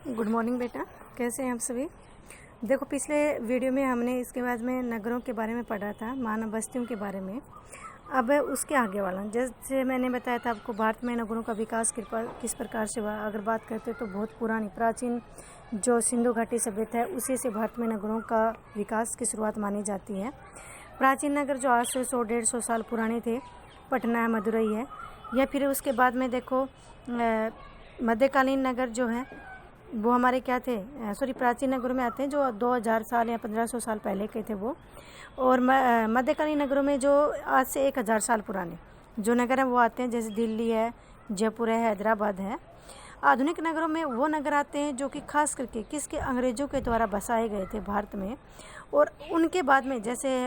Good morning बेटा, कैसे हैं आप सभी। देखो, पिछले वीडियो में हमने इसके बाद में नगरों के बारे में पढ़ा था, मानव बस्तियों के बारे में। अब उसके आगे वाला, जैसे मैंने बताया था आपको, भारत में नगरों का विकास किस प्रकार से हुआ। अगर बात करते तो बहुत पुरानी प्राचीन जो सिंधु घाटी सभ्यता है, उसी से भारत में नगरों का विकास की शुरुआत मानी जाती है। प्राचीन नगर जो आज से 100-150 साल पुराने थे, पटना है, मदुरई है, या फिर उसके बाद में देखो मध्यकालीन नगर जो है वो हमारे क्या थे, प्राचीन नगरों में आते हैं जो 2000 साल या 1500 साल पहले के थे वो। और मध्यकालीन नगरों में जो आज से 1000 साल पुराने जो नगर हैं वो आते हैं, जैसे दिल्ली है, जयपुर है, हैदराबाद है। आधुनिक नगरों में वो नगर आते हैं जो कि खास करके किसके अंग्रेज़ों के द्वारा बसाए गए थे भारत में। और उनके बाद में जैसे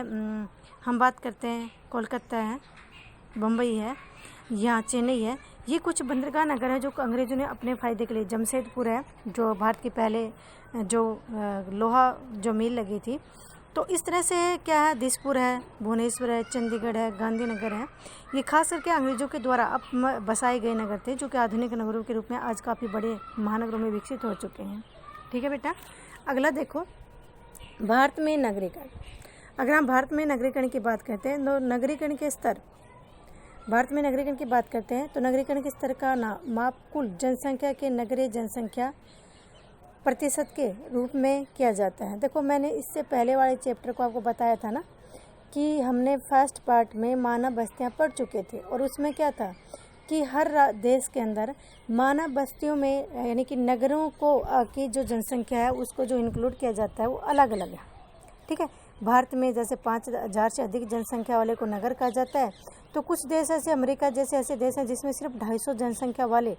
हम बात करते हैं कोलकाता है, बम्बई है या चेन्नई है, ये कुछ बंदरगाह नगर है जो अंग्रेज़ों ने अपने फ़ायदे के लिए। जमशेदपुर है जो भारत के पहले जो लोहा जो मिल लगी थी। तो इस तरह से क्या है, दिसपुर है, भुवनेश्वर है, चंडीगढ़ है, गांधीनगर है, ये खास करके अंग्रेज़ों के द्वारा अब बसाए गए नगर थे जो कि आधुनिक नगरों के रूप में आज काफ़ी बड़े महानगरों में विकसित हो चुके हैं। ठीक है बेटा, अगला देखो, भारत में नगरीकरण। अगर हम भारत में नगरीकरण की बात करते हैं तो नगरीकरण के स्तर, भारत में नगरीकरण की बात करते हैं तो नगरीकरण के स्तर का माप कुल जनसंख्या के नगरीय जनसंख्या प्रतिशत के रूप में किया जाता है। देखो, मैंने इससे पहले वाले चैप्टर को आपको बताया था ना कि हमने फर्स्ट पार्ट में मानव बस्तियां पढ़ चुके थे, और उसमें क्या था कि हर देश के अंदर मानव बस्तियों में यानी कि नगरों को की जो जनसंख्या है उसको जो इंक्लूड किया जाता है वो अलग अलग है। ठीक है, भारत में जैसे 5000 से अधिक जनसंख्या वाले को नगर कहा जाता है, तो कुछ देश ऐसे, अमेरिका जैसे ऐसे देश हैं जिसमें सिर्फ 250 जनसंख्या वाले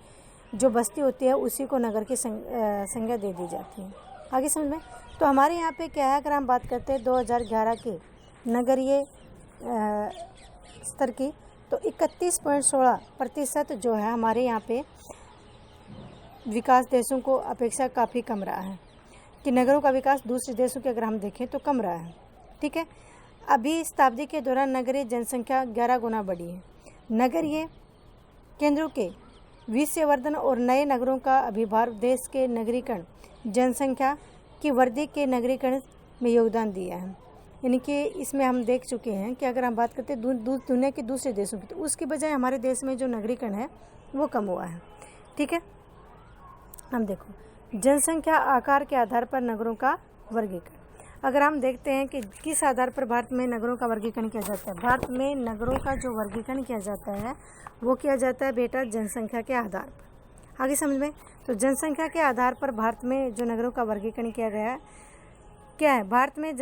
जो बस्ती होती है उसी को नगर की संज्ञा दे दी जाती है। आगे समझ में। तो हमारे यहाँ पे क्या है, अगर हम बात करते हैं 2011 के नगरीय स्तर की, तो 31.16% जो है हमारे यहाँ पे विकास देशों को अपेक्षा काफ़ी कम रहा है, कि नगरों का विकास दूसरे देशों के अगर हम देखें तो कम रहा है। ठीक है, अभी शताब्दी के दौरान नगरीय जनसंख्या 11 गुना बढ़ी है। नगरीय केंद्रों के विषयवर्धन और नए नगरों का अभिभार देश के नगरीकरण जनसंख्या की वृद्धि के नगरीकरण में योगदान दिया है। यानी कि इसमें हम देख चुके हैं कि अगर हम बात करते हैं दुनिया के दूसरे देशों की, तो उसकी बजाय हमारे देश में जो नगरीकरण है वो कम हुआ है। ठीक है, हम देखो जनसंख्या आकार के आधार पर नगरों का वर्गीकरण। अगर हम देखते हैं कि किस आधार पर भारत में नगरों का वर्गीकरण किया जाता है, भारत में नगरों का जो वर्गीकरण किया जाता है वो किया जाता है बेटा जनसंख्या के आधार पर। आगे समझ में। तो जनसंख्या के आधार पर भारत में जो नगरों का वर्गीकरण किया गया है क्या है, भारत में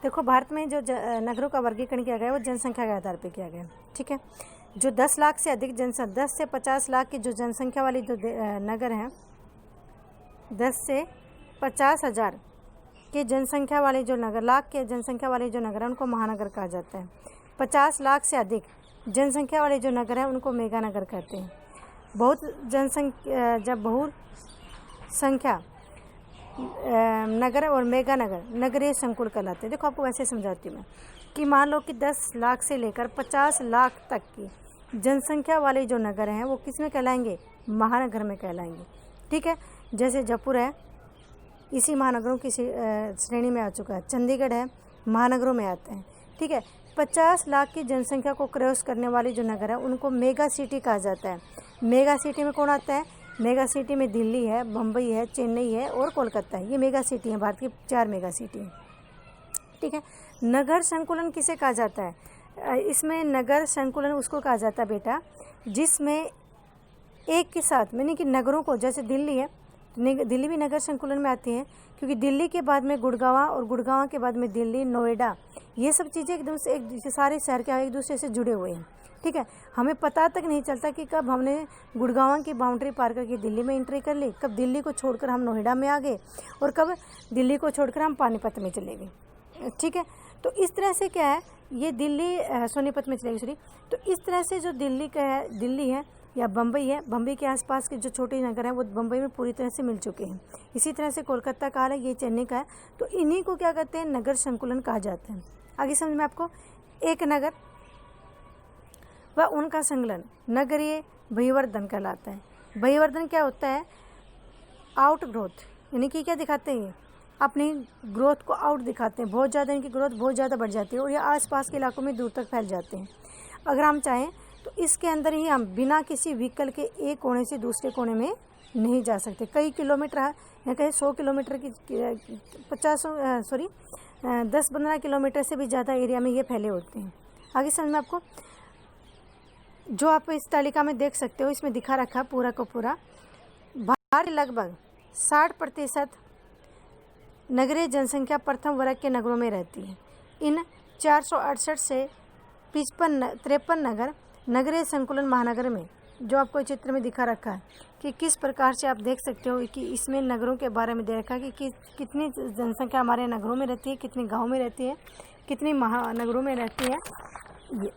देखो, भारत में जो नगरों का वर्गीकरण किया गया है वो जनसंख्या के आधार पर किया गया है। ठीक है, जो 10 लाख से अधिक जनसंख्या, 10 से 50 लाख की जो जनसंख्या वाली जो नगर हैं, 10 से 50,000 के जनसंख्या वाले जो नगर, लाख के जनसंख्या वाले जो नगर हैं उनको महानगर कहा जाता है। 50 लाख से अधिक जनसंख्या वाले जो नगर हैं उनको मेगा नगर कहते हैं। जब बहुत संख्या नगर और मेगा नगर नगरीय संकुल कहलाते हैं। देखो, आपको वैसे समझाती हूँ मैं कि मान लो कि 10 लाख से लेकर 50 लाख तक की जनसंख्या वाले जो नगर हैं वो किस में कहलाएंगे, महानगर में कहलाएंगे। ठीक है, जैसे जयपुर है, इसी महानगरों की श्रेणी में आ चुका है। चंडीगढ़ है, महानगरों में आते हैं। ठीक है, 50 लाख की जनसंख्या को क्रॉस करने वाले जो नगर है उनको मेगा सिटी कहा जाता है। मेगा सिटी में कौन आता है, मेगा सिटी में दिल्ली है, बम्बई है, चेन्नई है और कोलकाता है। ये मेगा सिटी है, भारत की 4 मेगा सिटी है। ठीक है, नगर संकुलन किसे कहा जाता है, इसमें नगर संकुलन उसको कहा जाता है बेटा जिसमें एक के साथ, यानी कि नगरों को, जैसे दिल्ली है, दिल्ली भी नगर संकुलन में आती है, क्योंकि दिल्ली के बाद में गुड़गांव और गुड़गांव के बाद में दिल्ली, नोएडा, ये सब चीज़ें एकदम से सारे शहर के एक दूसरे से जुड़े हुए हैं। ठीक है, हमें पता तक नहीं चलता कि कब हमने गुड़गांव की बाउंड्री पार करके दिल्ली में एंट्री कर ली, कब दिल्ली को छोड़कर हम नोएडा में आ गए और कब दिल्ली को छोड़कर हम पानीपत में चले गए। ठीक है, तो इस तरह से क्या है, ये दिल्ली सोनीपत में चलेगी सॉरी। तो इस तरह से जो दिल्ली का है, दिल्ली है या बम्बई है, बम्बई के आसपास के जो छोटे नगर हैं वो बम्बई में पूरी तरह से मिल चुके हैं। इसी तरह से कोलकाता का हाल है, ये चेन्नई का है। तो इन्हीं को क्या कहते हैं, नगर संकुलन कहा जाता है। आगे समझ में आपको, एक नगर व उनका संकलन नगरीय बहिर्वर्धन कहलाता है। बहिर्वर्धन क्या होता है? आउट ग्रोथ, यानी कि क्या दिखाते हैं? अपनी ग्रोथ को आउट दिखाते हैं, बहुत ज़्यादा इनकी ग्रोथ बहुत ज़्यादा बढ़ जाती है और ये आसपास के इलाकों में दूर तक फैल जाते हैं। अगर हम चाहें तो इसके अंदर ही हम बिना किसी व्हीकल के एक कोने से दूसरे कोने में नहीं जा सकते। कई किलोमीटर या कहीं 100 किलोमीटर की 10-15 किलोमीटर से भी ज़्यादा एरिया में ये फैले होते हैं। आगे समझ में आपको? जो आप इस तालिका में देख सकते हो, इसमें दिखा रखा पूरा को पूरा। भारत लगभग 60% नगरीय जनसंख्या प्रथम वर्ग के नगरों में रहती है। इन 468 से 53 नगर नगरीय संकुलन महानगर में, जो आपको चित्र में दिखा रखा है कि किस प्रकार से आप देख सकते हो कि इसमें नगरों के बारे में दे रखा है कि कितनी जनसंख्या हमारे नगरों में रहती है, कितनी गाँव में रहती है, कितनी महानगरों में रहती है। ये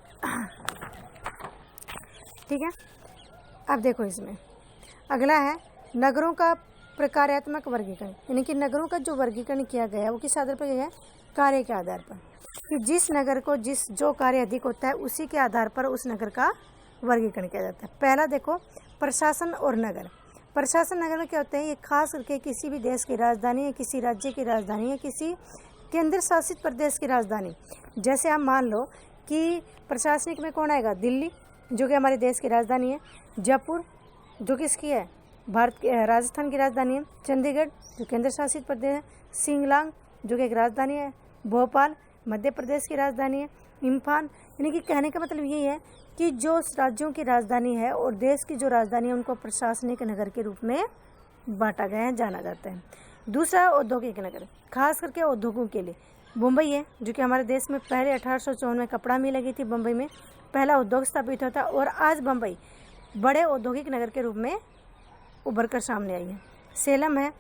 ठीक है। अब देखो इसमें अगला है नगरों का प्रकार्यात्मक वर्गीकरण, यानी कि नगरों का जो वर्गीकरण किया गया है वो किस आधार पर किया है? कार्य के आधार पर, कि जिस नगर को जो कार्य अधिक होता है उसी के आधार पर उस नगर का वर्गीकरण किया जाता है। पहला देखो प्रशासन और नगर। प्रशासन नगर में क्या होते हैं? ये खास करके किसी भी देश की राजधानी है, किसी राज्य की राजधानी है, किसी केंद्र शासित प्रदेश की राजधानी। जैसे आप मान लो कि प्रशासनिक में कौन आएगा? दिल्ली, जो कि हमारे देश की राजधानी है। जयपुर, जो किसकी है? राजस्थान की राजधानी है। चंडीगढ़, जो केंद्र शासित प्रदेश है। शिंगलांग, जो कि एक राजधानी है। भोपाल, मध्य प्रदेश की राजधानी है। इम्फाल, यानी कि कहने का मतलब यही है कि जो राज्यों की राजधानी है और देश की जो राजधानी है उनको प्रशासनिक नगर के रूप में बांटा गया है, जाना जाता है। दूसरा औद्योगिक नगर, खास करके उद्योगों के लिए। मुंबई है, जो कि हमारे देश में पहले 1854 में कपड़ा मिल लगी थी। बम्बई में पहला उद्योग स्थापित होता और आज बम्बई बड़े औद्योगिक नगर के रूप में उभर कर सामने आई है। सेलम है,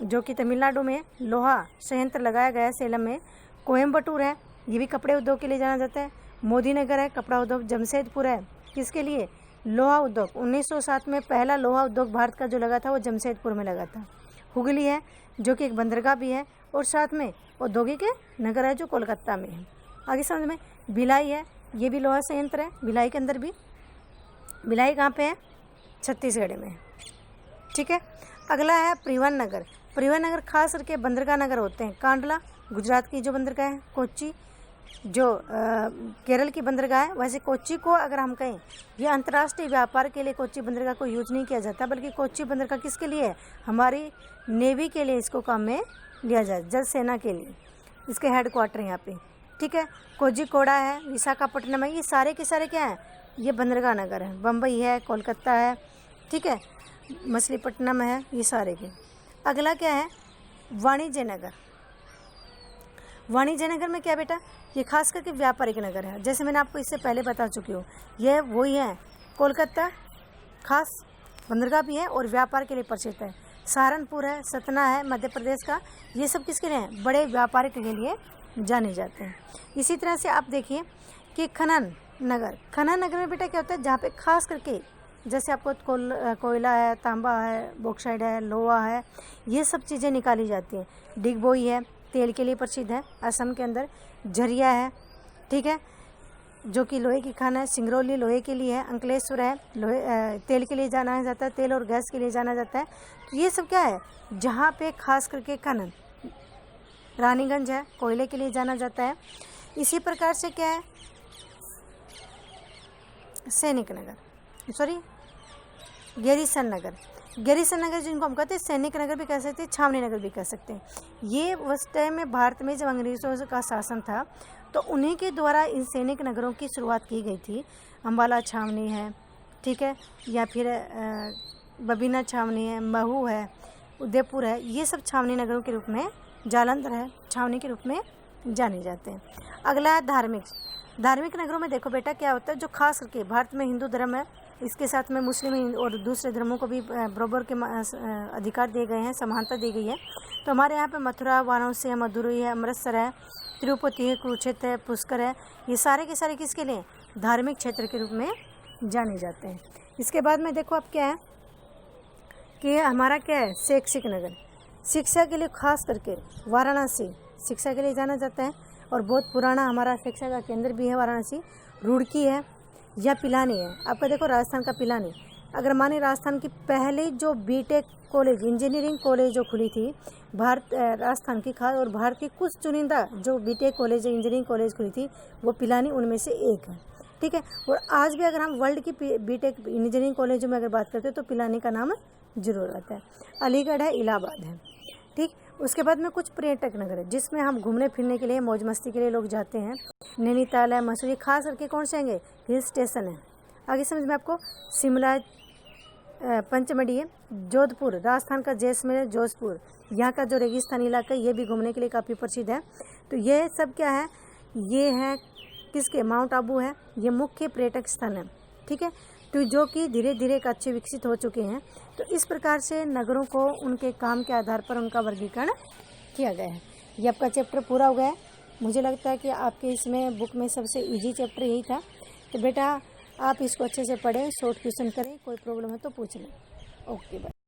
जो कि तमिलनाडु में लोहा संयंत्र लगाया गया है सेलम में। कोयम्बटूर है, ये भी कपड़े उद्योग के लिए जाना जाता है। मोदी नगर है, कपड़ा उद्योग। जमशेदपुर है, किसके लिए? लोहा उद्योग। 1907 में पहला लोहा उद्योग भारत का जो लगा था वो जमशेदपुर में लगा था। हुगली है, जो कि एक बंदरगाह भी है और साथ में औद्योगिक नगर है जो कोलकाता में है। आगे समझ में। भिलाई है, ये भी लोहा संयंत्र है। भिलाई के अंदर भी, भिलाई कहाँ पे है? छत्तीसगढ़ में। ठीक है। अगला है परिवहन नगर। परिवहन नगर खास करके बंदरगाह नगर होते हैं। कांडला गुजरात की जो बंदरगाह है। कोच्चि जो केरल की बंदरगाह है। वैसे कोच्चि को अगर हम कहें, ये अंतर्राष्ट्रीय व्यापार के लिए कोच्चि बंदरगाह को यूज नहीं किया जाता, बल्कि कोच्चि बंदरगाह किसके लिए है? हमारी नेवी के लिए इसको काम में लिया जाए, जल सेना के लिए। इसके हेडक्वार्टर यहाँ पे। ठीक है। कोझिकोड़ा है, विशाखापट्टनम है, ये सारे के सारे क्या हैं? ये बंदरगाह नगर है। बम्बई है, कोलकाता है, ठीक है, मछलीपट्टनम है, ये सारे के। अगला क्या है? वाणिज्य नगर। वाणिज्य नगर में क्या बेटा? ये खास करके व्यापारिक नगर है। जैसे मैंने आपको इससे पहले बता चुकी हूँ, ये वही है। कोलकाता खास बंदरगाह भी है और व्यापार के लिए प्रसिद्ध है। सहारनपुर है, सतना है मध्य प्रदेश का, ये सब किसके लिए हैं? बड़े व्यापारिक के लिए जाने जाते हैं। इसी तरह से आप देखिए कि खनन नगर। खनन नगर में बेटा क्या होता है? जहाँ पे खास करके जैसे आपको कोयला है, तांबा है, बॉक्साइड है, लोहा है, ये सब चीज़ें निकाली जाती हैं। डिगबोई है, तेल के लिए प्रसिद्ध है असम के अंदर। झरिया है, ठीक है, जो कि लोहे की खान है। सिंगरौली लोहे के लिए है। अंकलेश्वर है, लोहे तेल के लिए जाना जाता है, तेल और गैस के लिए जाना जाता है। तो ये सब क्या है? जहाँ पे खास करके खनन। रानीगंज है, कोयले के लिए जाना जाता है। इसी प्रकार से क्या है? सैनिक नगर, गैरीसन नगर। गैरीसन नगर जिनको हम कहते हैं सैनिक नगर भी कह सकते हैं, छावनी नगर भी कह सकते हैं। ये उस टाइम में भारत में जब अंग्रेज़ों का शासन था तो उन्हीं के द्वारा इन सैनिक नगरों की शुरुआत की गई थी। अम्बाला छावनी है, ठीक है, या फिर बबीना छावनी है, महू है, उदयपुर है, ये सब छावनी नगरों के रूप में, जालंधर है, छावनी के रूप में जाने जाते हैं। अगला है धार्मिक नगरों में देखो बेटा क्या होता है, जो खास करके भारत में हिंदू धर्म है, इसके साथ में मुस्लिम और दूसरे धर्मों को भी बराबर के अधिकार दिए गए हैं, समानता दी गई है। तो हमारे यहाँ पे मथुरा, वाराणसी है, मदुरई है, अमृतसर है, तिरुपति है, कुरुक्षेत्र है, पुष्कर है, ये सारे के सारे किसके लिए? धार्मिक क्षेत्र के रूप में जाने जाते हैं। इसके बाद में देखो अब क्या है कि हमारा क्या है? शैक्षिक नगर। शिक्षा के लिए खास करके वाराणसी शिक्षा के लिए जाना जाता है और बहुत पुराना हमारा शिक्षा का केंद्र भी है वाराणसी। रुड़की है, या पिलानी है। आपका देखो राजस्थान का पिलानी, अगर माने राजस्थान की पहले जो बीटेक कॉलेज, इंजीनियरिंग कॉलेज जो खुली थी राजस्थान की खास और भारत की कुछ चुनिंदा जो बीटेक कॉलेज, इंजीनियरिंग कॉलेज खुली थी, वो पिलानी उनमें से एक है। ठीक है, और आज भी अगर हम वर्ल्ड की बीटेक इंजीनियरिंग कॉलेजों में अगर बात करते हैं तो पिलानी का नाम जरूर आता है। अलीगढ़ है, इलाहाबाद है। ठीक, उसके बाद में कुछ पर्यटक नगर है जिसमें हम घूमने फिरने के लिए, मौज मस्ती के लिए लोग जाते हैं। नैनीताल है, मसूरी, खास करके कौन से आएंगे, हिल स्टेशन है। आगे समझ में आपको, शिमला, पंचमढ़ी है, जोधपुर, राजस्थान का जैसलमेर, जोधपुर, यहाँ का जो रेगिस्तानी इलाका है ये भी घूमने के लिए काफ़ी प्रसिद्ध है। तो ये सब क्या है, ये है किसके, माउंट आबू है, ये मुख्य पर्यटक स्थल है। ठीक है, तो जो कि धीरे धीरे एक अच्छे विकसित हो चुके हैं। तो इस प्रकार से नगरों को उनके काम के आधार पर उनका वर्गीकरण किया गया है। ये आपका चैप्टर पूरा हो गया है। मुझे लगता है कि आपके इसमें बुक में सबसे इजी चैप्टर यही था। तो बेटा आप इसको अच्छे से पढ़ें, शॉर्ट क्वेश्चन करें, कोई प्रॉब्लम है तो पूछ लें। Okay bye.